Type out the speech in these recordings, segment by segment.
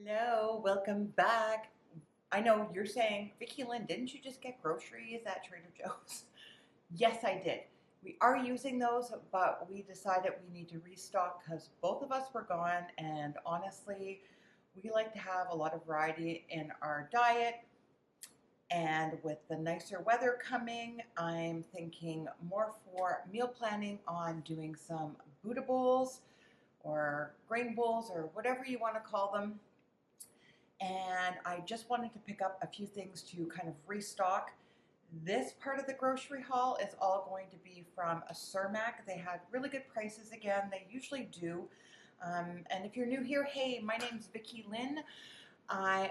Hello, welcome back. I know you're saying, Vicki-Lynne, didn't you just get groceries at Trader Joe's? Yes, I did. We are using those, but we decided we need to restock because both of us were gone, and honestly, we like to have a lot of variety in our diet. And with the nicer weather coming, I'm thinking more for meal planning on doing some Buddha bowls or grain bowls or whatever you want to call them. And I just wanted to pick up a few things to kind of restock. This part of the grocery haul is all going to be from a Cermak. They had really good prices again. They usually do. And if you're new here, hey, my name's Vicki-Lynne. I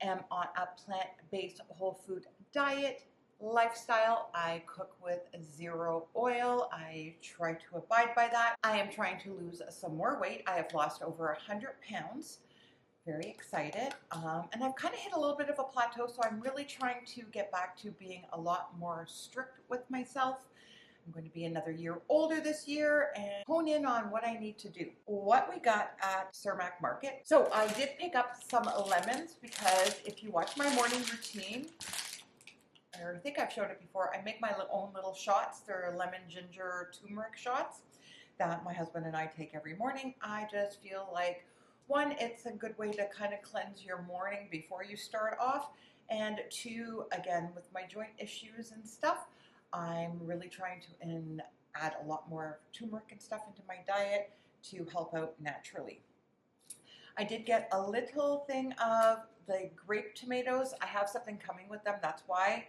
am on a plant-based whole food diet lifestyle. I cook with 0 oil. I try to abide by that. I am trying to lose some more weight. I have lost over 100 pounds. Very excited. And I've kind of hit a little bit of a plateau, so I'm really trying to get back to being a lot more strict with myself. I'm going to be another year older this year and hone in on what I need to do. What we got at Cermak Market. So I did pick up some lemons because if you watch my morning routine, or I think I've showed it before, I make my own little shots. They're lemon, ginger, turmeric shots that my husband and I take every morning. I just feel like, one, it's a good way to kind of cleanse your morning before you start off. And two, again, with my joint issues and stuff, I'm really trying to add a lot more turmeric and stuff into my diet to help out naturally. I did get a little thing of the grape tomatoes. I have something coming with them, that's why.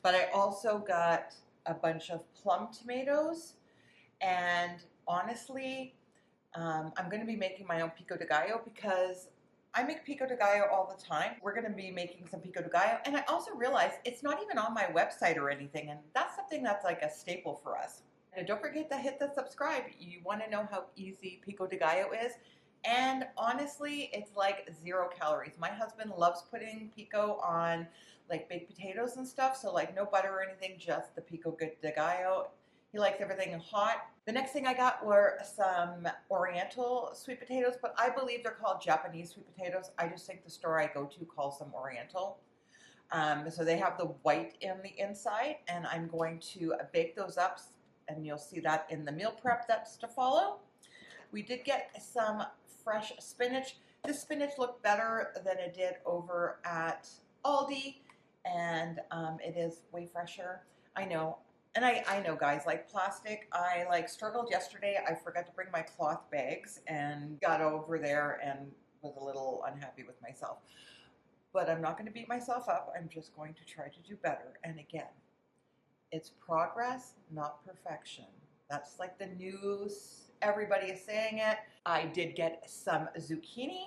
But I also got a bunch of plum tomatoes. And honestly, I'm going to be making my own pico de gallo because I make pico de gallo all the time. We're going to be making some pico de gallo. And I also realized it's not even on my website or anything. And that's something that's like a staple for us. And don't forget to hit the subscribe. You want to know how easy pico de gallo is. And honestly, it's like 0 calories. My husband loves putting pico on like baked potatoes and stuff. So like no butter or anything, just the pico de gallo. He likes everything hot. The next thing I got were some Oriental sweet potatoes, but I believe they're called Japanese sweet potatoes. I just think the store I go to calls them Oriental. So they have the white in the inside, and I'm going to bake those up, and you'll see that in the meal prep that's to follow. We did get some fresh spinach. This spinach looked better than it did over at Aldi, and it is way fresher. I know. And I know, guys, like plastic, I like struggled yesterday. I forgot to bring my cloth bags and got over there and was a little unhappy with myself. But I'm not going to beat myself up. I'm just going to try to do better. And again, it's progress, not perfection. That's like the news. Everybody is saying it. I did get some zucchini.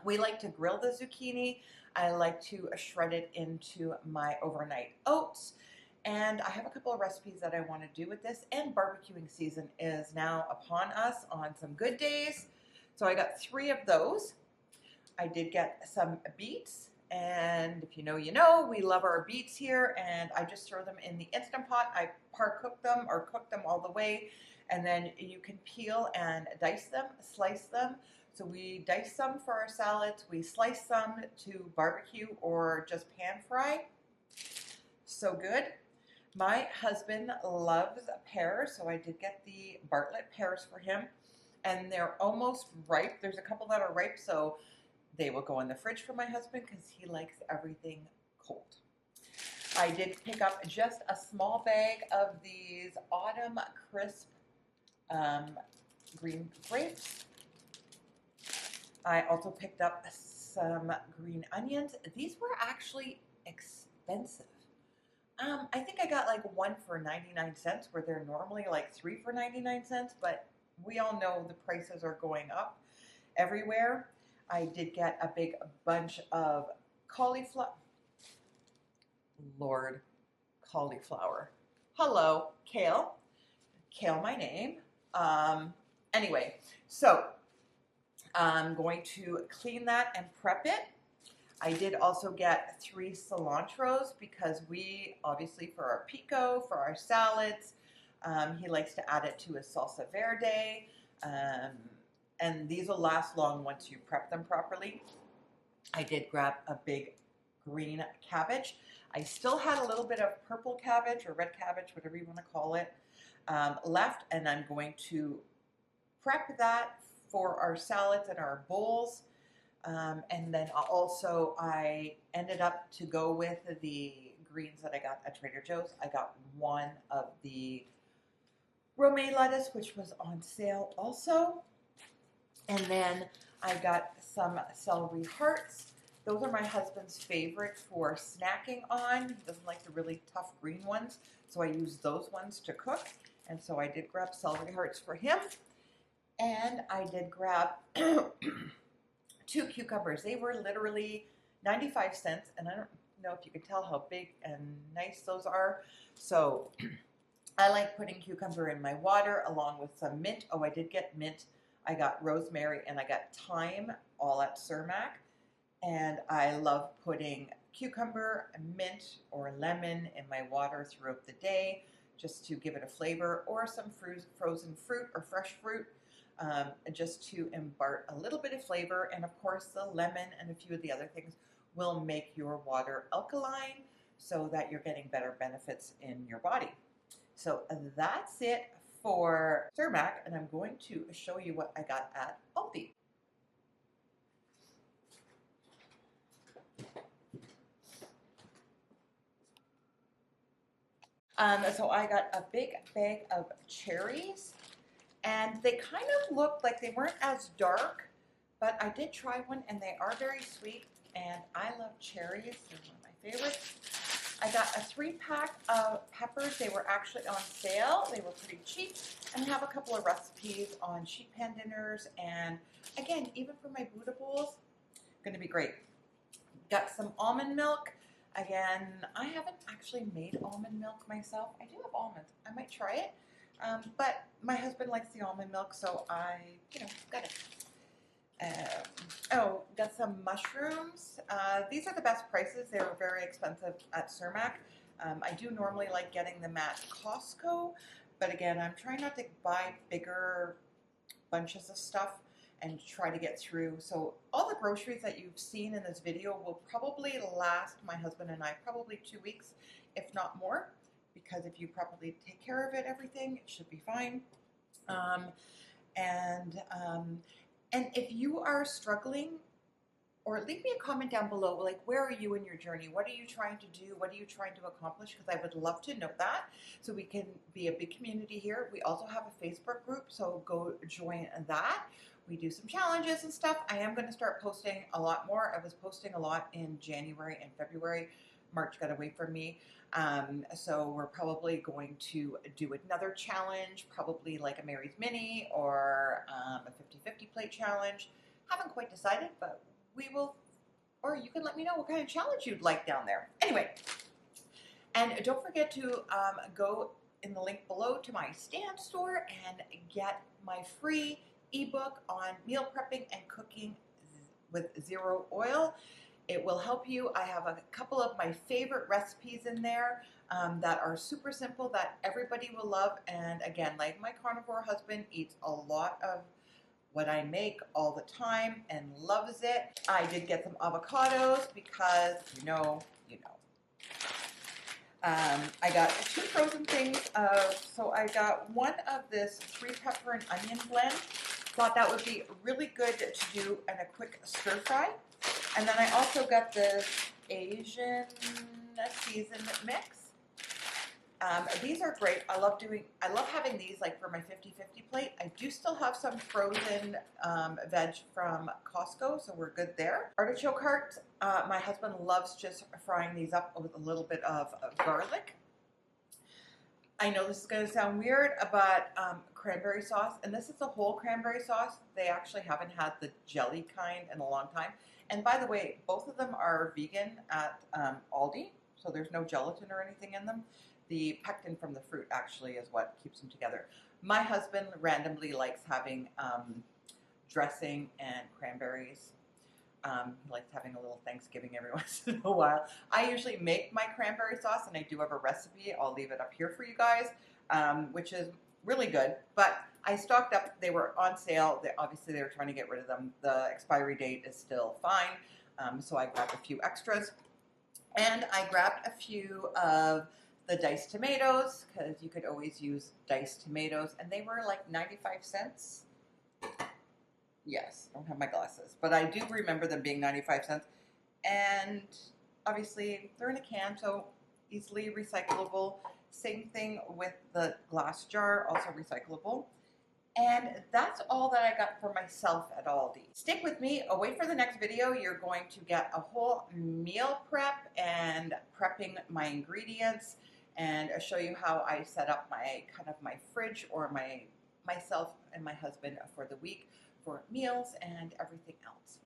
We like to grill the zucchini. I like to shred it into my overnight oats. And I have a couple of recipes that I want to do with this, and barbecuing season is now upon us on some good days. So I got 3 of those. I did get some beets, and if you know, you know, we love our beets here, and I just throw them in the Instant Pot. I par-cook them or cook them all the way, and then you can peel and dice them, slice them. So we dice some for our salads, we slice some to barbecue or just pan fry. So good. My husband loves pears, so I did get the Bartlett pears for him, and they're almost ripe. There's a couple that are ripe, so they will go in the fridge for my husband because he likes everything cold. I did pick up just a small bag of these Autumn Crisp green grapes. I also picked up some green onions. These were actually expensive. I think I got like 1 for 99 cents where they're normally like 3 for 99 cents, but we all know the prices are going up everywhere. I did get a big bunch of cauliflower. Lord, cauliflower. Hello, kale. Kale, my name. Anyway, so I'm going to clean that and prep it. I did also get 3 cilantros because we, obviously for our pico, for our salads, he likes to add it to his salsa verde. and these will last long once you prep them properly. I did grab a big green cabbage. I still had a little bit of purple cabbage or red cabbage, whatever you want to call it, left, and I'm going to prep that for our salads and our bowls. And then also I ended up to go with the greens that I got at Trader Joe's. I got one of the romaine lettuce, which was on sale also. And then I got some celery hearts. Those are my husband's favorite for snacking on. He doesn't like the really tough green ones, so I use those ones to cook. And so I did grab celery hearts for him. And I did grab 2 cucumbers. They were literally 95 cents, and I don't know if you can tell how big and nice those are. So I like putting cucumber in my water along with some mint. Oh, I did get mint. I got rosemary and I got thyme, all at Cermak. And I love putting cucumber, mint, or lemon in my water throughout the day just to give it a flavor, or some frozen fruit or fresh fruit just to impart a little bit of flavor. And of course, the lemon and a few of the other things will make your water alkaline so that you're getting better benefits in your body. So that's it for Cermak, and I'm going to show you what I got at Aldi. So I got a big bag of cherries, and they kind of looked like they weren't as dark, but I did try one and they are very sweet, and I love cherries. They're one of my favorites. I got a 3-pack of peppers. They were actually on sale. They were pretty cheap, and I have a couple of recipes on sheet pan dinners, and again, even for my Buddha bowls, going to be great. Got some almond milk. Again, I haven't actually made almond milk myself. I do have almonds. I might try it. But my husband likes the almond milk, so I, got it. Got some mushrooms. These are the best prices. They were very expensive at Cermak. I do normally like getting them at Costco, but again, I'm trying not to buy bigger bunches of stuff and try to get through. So all the groceries that you've seen in this video will probably last my husband and I probably 2 weeks, if not more, because if you properly take care of it, everything, it should be fine. And if you are struggling, or leave me a comment down below, like, where are you in your journey? What are you trying to do? What are you trying to accomplish? Because I would love to know that, so we can be a big community here. We also have a Facebook group, so go join that. We do some challenges and stuff. I am going to start posting a lot more. I was posting a lot in January and February. March got away from me. So we're probably going to do another challenge, probably like a Mary's Mini or a 50-50 plate challenge. Haven't quite decided, but we will, or you can let me know what kind of challenge you'd like down there. Anyway, and don't forget to go in the link below to my stand store and get my free ebook on meal prepping and cooking with zero oil. It will help you. I have a couple of my favorite recipes in there that are super simple that everybody will love. And again, like my carnivore husband eats a lot of what I make all the time and loves it. I did get some avocados because you know. I got 2 frozen things. So I got one of this 3-pepper and onion blend. Thought that would be really good to do in a quick stir fry. And then I also got this Asian seasoned mix. These are great. I love having these like for my 50-50 plate. I do still have some frozen veg from Costco, so we're good there. Artichoke hearts. My husband loves just frying these up with a little bit of garlic. I know this is going to sound weird, but cranberry sauce, and this is a whole cranberry sauce. They actually haven't had the jelly kind in a long time. And by the way, both of them are vegan at Aldi, so there's no gelatin or anything in them. The pectin from the fruit actually is what keeps them together. My husband randomly likes having dressing and cranberries. He likes having a little Thanksgiving every once in a while. I usually make my cranberry sauce, and I do have a recipe. I'll leave it up here for you guys, which is really good. But I stocked up. They were on sale. Obviously, they were trying to get rid of them. The expiry date is still fine. So I grabbed a few extras. And I grabbed a few of the diced tomatoes, because you could always use diced tomatoes. And they were like 95 cents. Yes, I don't have my glasses. But I do remember them being 95 cents. And obviously, they're in a can, so easily recyclable. Same thing with the glass jar, also recyclable. And that's all that I got for myself at Aldi. Stick with me. Wait for the next video. You're going to get a whole meal prep and prepping my ingredients, and I'll show you how I set up my my fridge, or myself and my husband for the week, for meals and everything else.